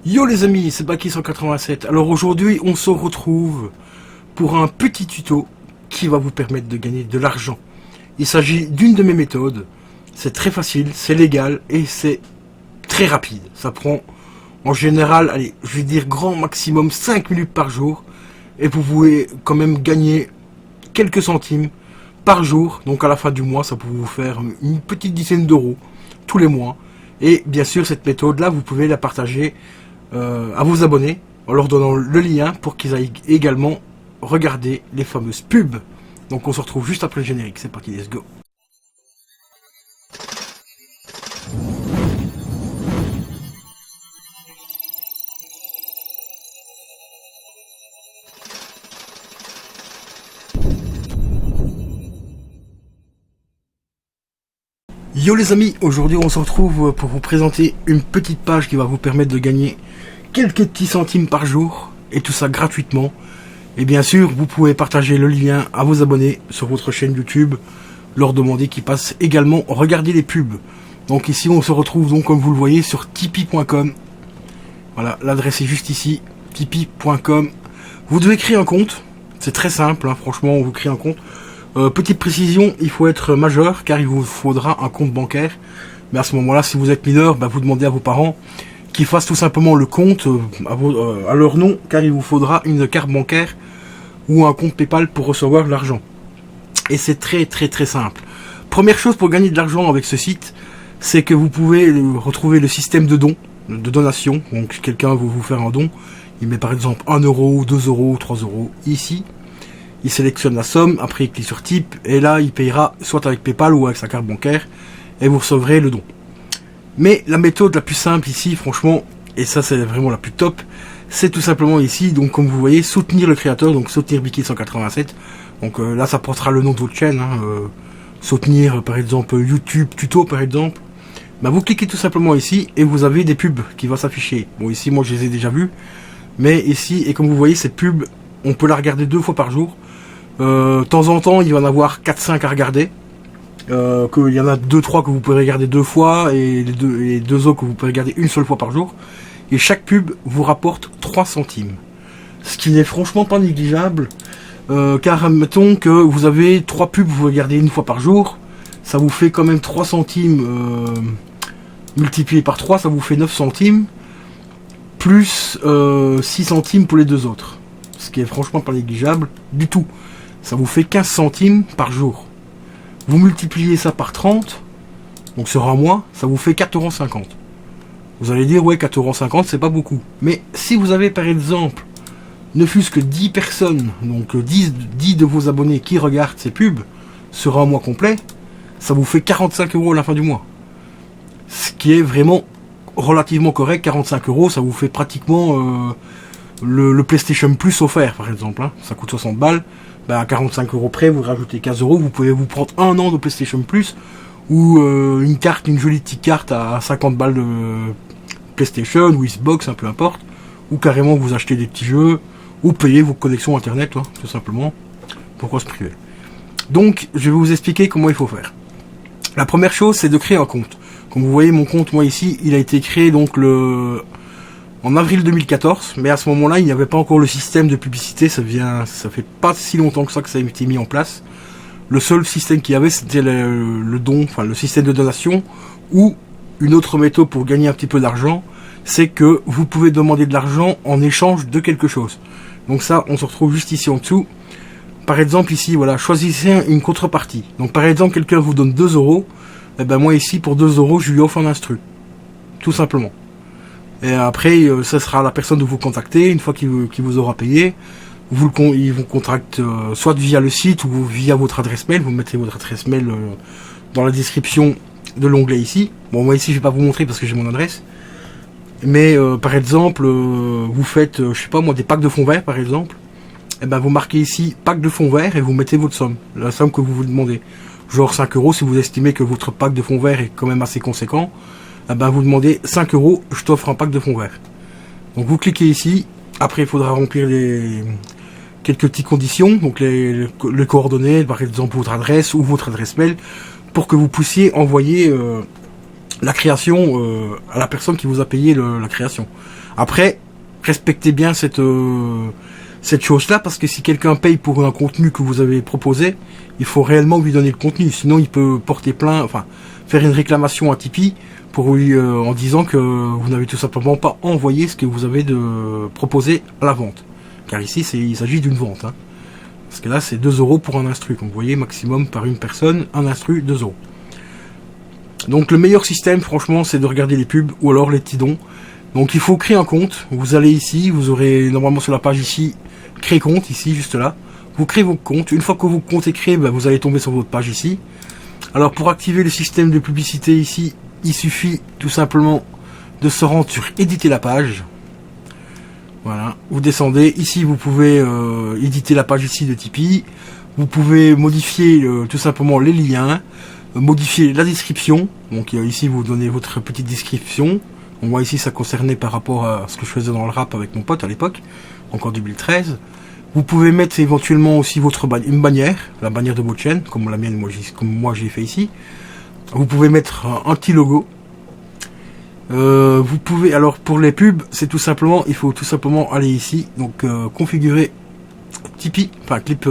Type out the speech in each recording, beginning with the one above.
Yo les amis, c'est Baki187. Alors aujourd'hui, on se retrouve pour un petit tuto qui va vous permettre de gagner de l'argent. Il s'agit d'une de mes méthodes. C'est très facile, c'est légal et c'est très rapide. Ça prend en général, allez, je vais dire grand maximum 5 minutes par jour. Et vous pouvez quand même gagner quelques centimes par jour. Donc à la fin du mois, ça peut vous faire une petite dizaine d'euros tous les mois. Et bien sûr, cette méthode-là, vous pouvez la partager à vos abonnés en leur donnant le lien pour qu'ils aillent également regarder les fameuses pubs. Donc on se retrouve juste après le générique. C'est parti, let's go. Yo les amis, aujourd'hui on se retrouve pour vous présenter une petite page qui va vous permettre de gagner quelques petits centimes par jour, et tout ça gratuitement. Et bien sûr, vous pouvez partager le lien à vos abonnés sur votre chaîne YouTube, leur demander qu'ils passent également regarder les pubs. Donc ici on se retrouve donc comme vous le voyez sur tipeee.com. Voilà, l'adresse est juste ici, tipeee.com. Vous devez créer un compte, c'est très simple, hein, franchement on vous crée un compte. Petite précision, il faut être majeur car il vous faudra un compte bancaire. Mais à ce moment-là, si vous êtes mineur, vous demandez à vos parents qu'ils fassent tout simplement le compte à leur nom, car il vous faudra une carte bancaire ou un compte PayPal pour recevoir l'argent. Et c'est très simple. Première chose pour gagner de l'argent avec ce site, c'est que vous pouvez retrouver le système de dons, de donation. Donc quelqu'un veut vous faire un don, il met par exemple 1 euro, 2 euros, 3 euros ici. Il sélectionne la somme, après il clique sur type, et là il payera soit avec PayPal ou avec sa carte bancaire, et vous recevrez le don. Mais la méthode la plus simple ici, franchement, et ça c'est vraiment la plus top, c'est tout simplement ici, donc comme vous voyez, soutenir le créateur, donc soutenir Baki187. Donc là ça portera le nom de votre chaîne, soutenir par exemple YouTube Tuto par exemple. Vous cliquez tout simplement ici, et vous avez des pubs qui vont s'afficher. Bon ici moi je les ai déjà vus, mais ici, et comme vous voyez cette pub, on peut la regarder 2 fois par jour. De temps en temps, il va en avoir 4-5 à regarder. Qu'il y en a 2-3 que vous pouvez regarder 2 fois et les deux autres que vous pouvez regarder une seule fois par jour. Et chaque pub vous rapporte 3 centimes. Ce qui n'est franchement pas négligeable. Car admettons que vous avez 3 pubs que vous regardez une fois par jour. Ça vous fait quand même 3 centimes multiplié par 3, ça vous fait 9 centimes. Plus 6 centimes pour les deux autres. Ce qui est franchement pas négligeable du tout. Ça vous fait 15 centimes par jour. Vous multipliez ça par 30, donc sur un mois, ça vous fait 4,50 €. Vous allez dire, ouais, 4,50 €, c'est pas beaucoup. Mais si vous avez par exemple, ne fût-ce que 10 personnes, donc 10 de vos abonnés qui regardent ces pubs, sur un mois complet, ça vous fait 45 € à la fin du mois. Ce qui est vraiment relativement correct, 45 €, ça vous fait pratiquement... le PlayStation Plus offert par exemple, hein, ça coûte 60 balles, à 45 € près, vous rajoutez 15 €, vous pouvez vous prendre un an de PlayStation Plus, ou une jolie petite carte à 50 balles de PlayStation, ou Xbox, peu importe, ou carrément vous achetez des petits jeux, ou payez vos connexions internet, tout simplement, pourquoi se priver. Donc je vais vous expliquer comment il faut faire. La première chose, c'est de créer un compte. Comme vous voyez mon compte, moi ici, il a été créé donc en avril 2014, mais à ce moment-là, il n'y avait pas encore le système de publicité, ça fait pas si longtemps que ça a été mis en place. Le seul système qu'il y avait, c'était le don, enfin le système de donation, ou une autre méthode pour gagner un petit peu d'argent, c'est que vous pouvez demander de l'argent en échange de quelque chose. Donc ça, on se retrouve juste ici en dessous. Par exemple ici, voilà, choisissez une contrepartie. Donc par exemple, quelqu'un vous donne 2 €, moi ici, pour 2 €, je lui offre un instru. Tout simplement. Et après, ça sera la personne de vous contacter, une fois qu'il vous aura payé. Ils vous contactent soit via le site ou via votre adresse mail. Vous mettez votre adresse mail dans la description de l'onglet ici. Bon, moi ici, je vais pas vous montrer parce que j'ai mon adresse. Mais par exemple, vous faites, je sais pas moi, des packs de fonds verts par exemple. Vous marquez ici pack de fonds verts et vous mettez votre somme, la somme que vous vous demandez. Genre 5 € si vous estimez que votre pack de fonds verts est quand même assez conséquent. Vous demandez 5 €, je t'offre un pack de fonds verts. Donc vous cliquez ici, après il faudra remplir quelques petites conditions, donc les coordonnées, par exemple votre adresse ou votre adresse mail, pour que vous puissiez envoyer la création à la personne qui vous a payé la création. Après, respectez bien cette chose-là, parce que si quelqu'un paye pour un contenu que vous avez proposé, il faut réellement lui donner le contenu. Sinon, il peut porter plainte, enfin, faire une réclamation à Tipeee pour lui, en disant que vous n'avez tout simplement pas envoyé ce que vous avez proposé à la vente. Car ici, il s'agit d'une vente. Hein. Parce que là, c'est 2 € pour un instru. Donc, vous voyez, maximum par une personne, un instru, 2 €. Donc, le meilleur système, franchement, c'est de regarder les pubs ou alors les petits dons. Donc, il faut créer un compte. Vous allez ici, vous aurez normalement sur la page ici, créer compte, ici, juste là. Vous créez votre compte. Une fois que votre compte est créé, ben, vous allez tomber sur votre page ici. Alors, pour activer le système de publicité ici, il suffit tout simplement de se rendre sur éditer la page. Voilà, vous descendez, ici vous pouvez éditer la page ici de Tipeee, vous pouvez modifier tout simplement les liens, modifier la description, donc ici vous donnez votre petite description, on voit ici ça concernait par rapport à ce que je faisais dans le rap avec mon pote à l'époque, encore 2013, vous pouvez mettre éventuellement aussi une bannière, la bannière de votre chaîne, comme la mienne, comme moi j'ai fait ici, vous pouvez mettre un petit logo. Vous pouvez, alors pour les pubs, c'est tout simplement, il faut tout simplement aller ici, donc configurer Tipeee, enfin clip,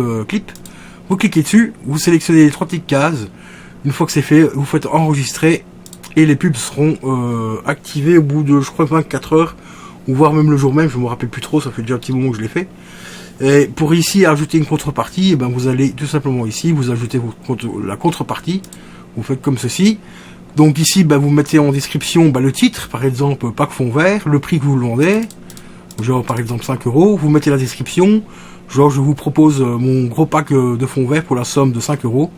vous cliquez dessus, vous sélectionnez les 3 petites cases, une fois que c'est fait, vous faites enregistrer, et les pubs seront activées au bout de, je crois, 24 heures, ou voire même le jour même, je me rappelle plus trop, ça fait déjà un petit moment que je l'ai fait. Et pour ici ajouter une contrepartie, et ben vous allez tout simplement ici, vous ajoutez la contrepartie, vous faites comme ceci. Donc ici, bah, vous mettez en description le titre, par exemple, pack fond vert, le prix que vous le vendez, genre par exemple 5 €, vous mettez la description, genre je vous propose mon gros pack de fond vert pour la somme de 5 €.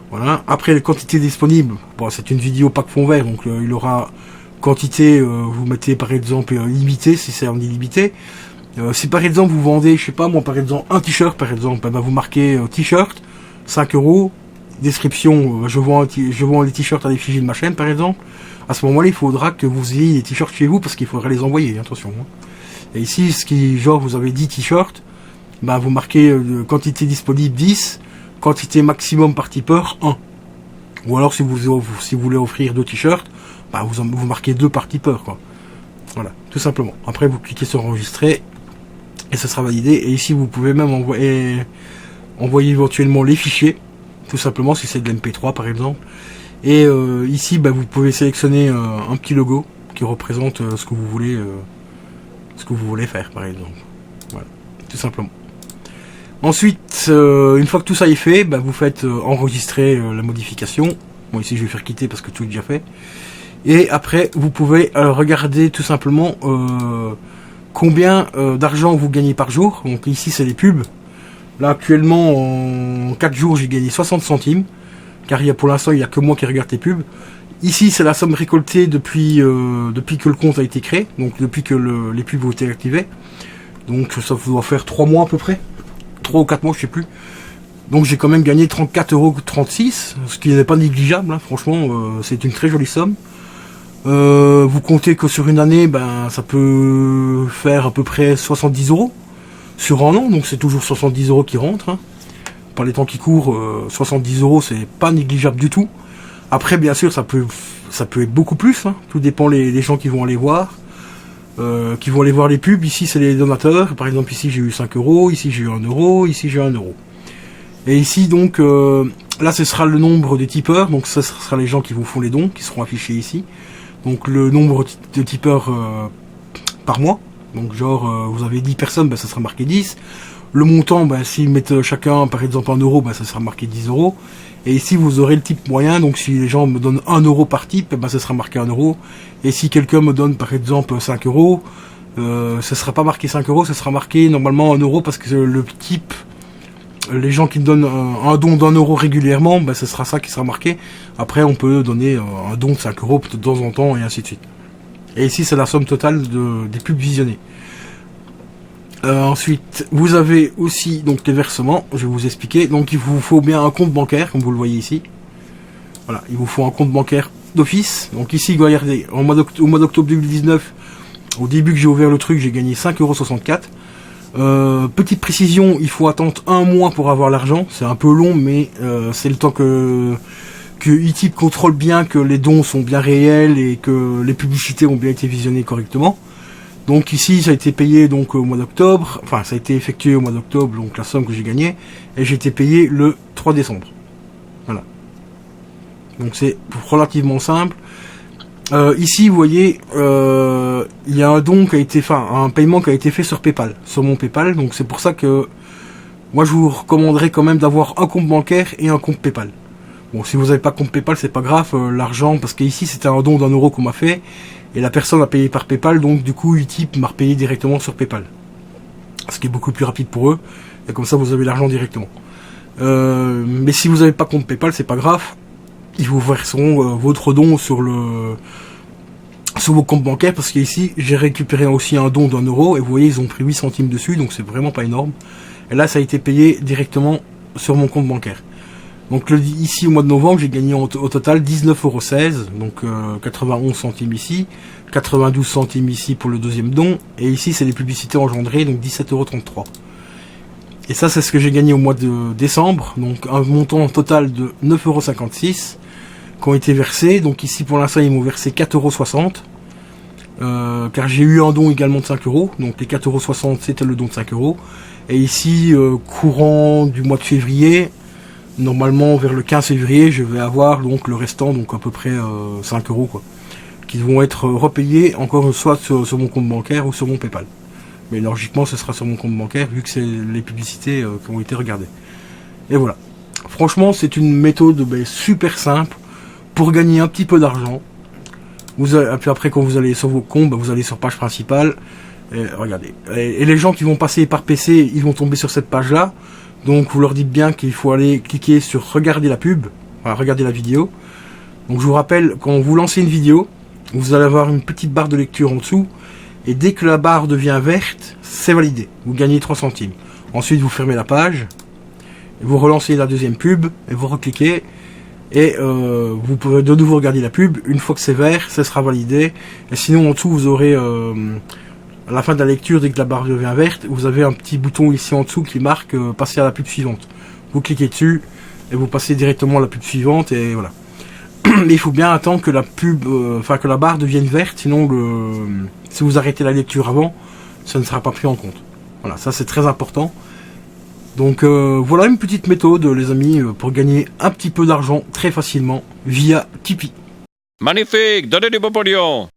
Voilà. Après, les quantités disponibles, bon, c'est une vidéo pack fond vert, donc il aura quantité, vous mettez par exemple limité, si c'est en illimité. Si par exemple vous vendez, je sais pas moi, par exemple un t-shirt, par exemple, bah, vous marquez t-shirt, 5 €. Description, je vends les t-shirts à l'effigie de ma chaîne par exemple. À ce moment-là, il faudra que vous ayez les t-shirts chez vous parce qu'il faudra les envoyer, attention. Hein. Et ici, genre vous avez 10 t-shirts, bah, vous marquez quantité disponible 10, quantité maximum par tipeur 1. Ou alors si vous voulez offrir 2 t-shirts, bah, vous marquez 2 par tipeur, quoi. Voilà, tout simplement. Après vous cliquez sur enregistrer et ça sera validé. Et ici vous pouvez même envoyer éventuellement les fichiers. Tout simplement si c'est de l'MP3 par exemple. Et ici bah, vous pouvez sélectionner un petit logo qui représente ce que vous voulez faire par exemple. Voilà, tout simplement. Ensuite, une fois que tout ça est fait, bah, vous faites enregistrer la modification. Bon ici je vais faire quitter parce que tout est déjà fait. Et après vous pouvez regarder tout simplement combien d'argent vous gagnez par jour. Donc ici c'est les pubs. Là actuellement en 4 jours j'ai gagné 60 centimes. Car pour l'instant il n'y a que moi qui regarde les pubs. Ici c'est la somme récoltée depuis que le compte a été créé. Donc depuis que les pubs ont été activées. Donc ça doit faire 3 mois à peu près. 3 ou 4 mois je sais plus. Donc j'ai quand même gagné 34,36 €. Ce qui n'est pas négligeable. Hein. Franchement c'est une très jolie somme. Vous comptez que sur une année ben, ça peut faire à peu près 70 €. Sur un an, donc c'est toujours 70 € qui rentrent. Hein. Par les temps qui courent, 70 € c'est pas négligeable du tout. Après, bien sûr, ça peut être beaucoup plus. Hein. Tout dépend les gens qui vont aller voir. Qui vont aller voir les pubs. Ici, c'est les donateurs. Par exemple, ici, j'ai eu 5 €. Ici, j'ai eu 1 €. Ici, j'ai 1 €. Et ici, donc, là, ce sera le nombre de tipeurs. Donc, ce sera les gens qui vous font les dons, qui seront affichés ici. Donc, le nombre de tipeurs par mois. Donc genre vous avez 10 personnes, ben, ça sera marqué 10. Le montant, ben, s'ils mettent chacun par exemple 1 €, ben, ça sera marqué 10 €. Et ici vous aurez le type moyen, donc si les gens me donnent 1 € par type, ben, ça sera marqué 1 €. Et si quelqu'un me donne par exemple 5 €, ça sera pas marqué 5 €, ça sera marqué normalement 1 € parce que le type, les gens qui me donnent un don d'1 € régulièrement, ben, ce sera ça qui sera marqué. Après on peut donner un don de 5 € de temps en temps et ainsi de suite. Et ici c'est la somme totale des pubs visionnées. Ensuite, vous avez aussi donc les versements, je vais vous expliquer. Donc il vous faut bien un compte bancaire, comme vous le voyez ici. Voilà, il vous faut un compte bancaire d'office. Donc ici, regardez, au mois d'octobre 2019, au début que j'ai ouvert le truc, j'ai gagné 5,64 €. Petite précision, il faut attendre 1 mois pour avoir l'argent. C'est un peu long, mais c'est le temps que Utip contrôle bien que les dons sont bien réels et que les publicités ont bien été visionnées correctement. Donc ici, ça a été payé donc au mois d'octobre, enfin ça a été effectué au mois d'octobre, donc la somme que j'ai gagnée, et j'ai été payé le 3 décembre. Voilà. Donc c'est relativement simple. Ici, vous voyez, il y a un don qui a été, enfin un paiement qui a été fait sur PayPal, sur mon PayPal. Donc c'est pour ça que moi je vous recommanderais quand même d'avoir un compte bancaire et un compte PayPal. Bon, si vous n'avez pas de compte PayPal, c'est pas grave, l'argent, parce qu'ici c'était un don d'1 euro qu'on m'a fait. Et la personne a payé par PayPal, donc du coup Utip m'a repayé directement sur PayPal. Ce qui est beaucoup plus rapide pour eux, et comme ça vous avez l'argent directement. Mais si vous n'avez pas compte PayPal, c'est pas grave. Ils vous verseront votre don sur vos comptes bancaires, parce qu'ici j'ai récupéré aussi un don d'1 euro, et vous voyez ils ont pris 8 centimes dessus, donc c'est vraiment pas énorme. Et là ça a été payé directement sur mon compte bancaire. Donc ici au mois de novembre, j'ai gagné au total 19,16 €, donc 91 centimes ici, 92 centimes ici pour le deuxième don, et ici c'est les publicités engendrées, donc 17,33 €. Et ça c'est ce que j'ai gagné au mois de décembre, donc un montant total de 9,56 € qui ont été versés. Donc ici pour l'instant ils m'ont versé 4,60 €, car j'ai eu un don également de 5 €, donc les 4,60 € c'était le don de 5 €. Et ici courant du mois de février, normalement vers le 15 février, je vais avoir donc le restant, donc à peu près 5 € quoi, qui vont être repayés encore soit sur mon compte bancaire ou sur mon PayPal. Mais logiquement ce sera sur mon compte bancaire vu que c'est les publicités qui ont été regardées. Et voilà. Franchement c'est une méthode super simple pour gagner un petit peu d'argent. Et puis après quand vous allez sur vos comptes, vous allez sur page principale. Et regardez. Et les gens qui vont passer par PC, ils vont tomber sur cette page là. Donc vous leur dites bien qu'il faut aller cliquer sur regarder la pub, enfin regarder la vidéo. Donc je vous rappelle, quand vous lancez une vidéo, vous allez avoir une petite barre de lecture en dessous. Et dès que la barre devient verte, c'est validé. Vous gagnez 3 centimes. Ensuite vous fermez la page, vous relancez la deuxième pub, et vous recliquez. Et vous pouvez de nouveau regarder la pub. Une fois que c'est vert, ça sera validé. Et sinon en dessous vous aurez... à la fin de la lecture, dès que la barre devient verte, vous avez un petit bouton ici en dessous qui marque passer à la pub suivante. Vous cliquez dessus et vous passez directement à la pub suivante et voilà. Mais il faut bien attendre que la pub, que la barre devienne verte, sinon si vous arrêtez la lecture avant, ça ne sera pas pris en compte. Voilà, ça c'est très important. Donc voilà une petite méthode les amis pour gagner un petit peu d'argent très facilement via Tipeee. Magnifique, donnez du beau pognon.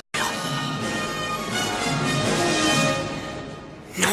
Non,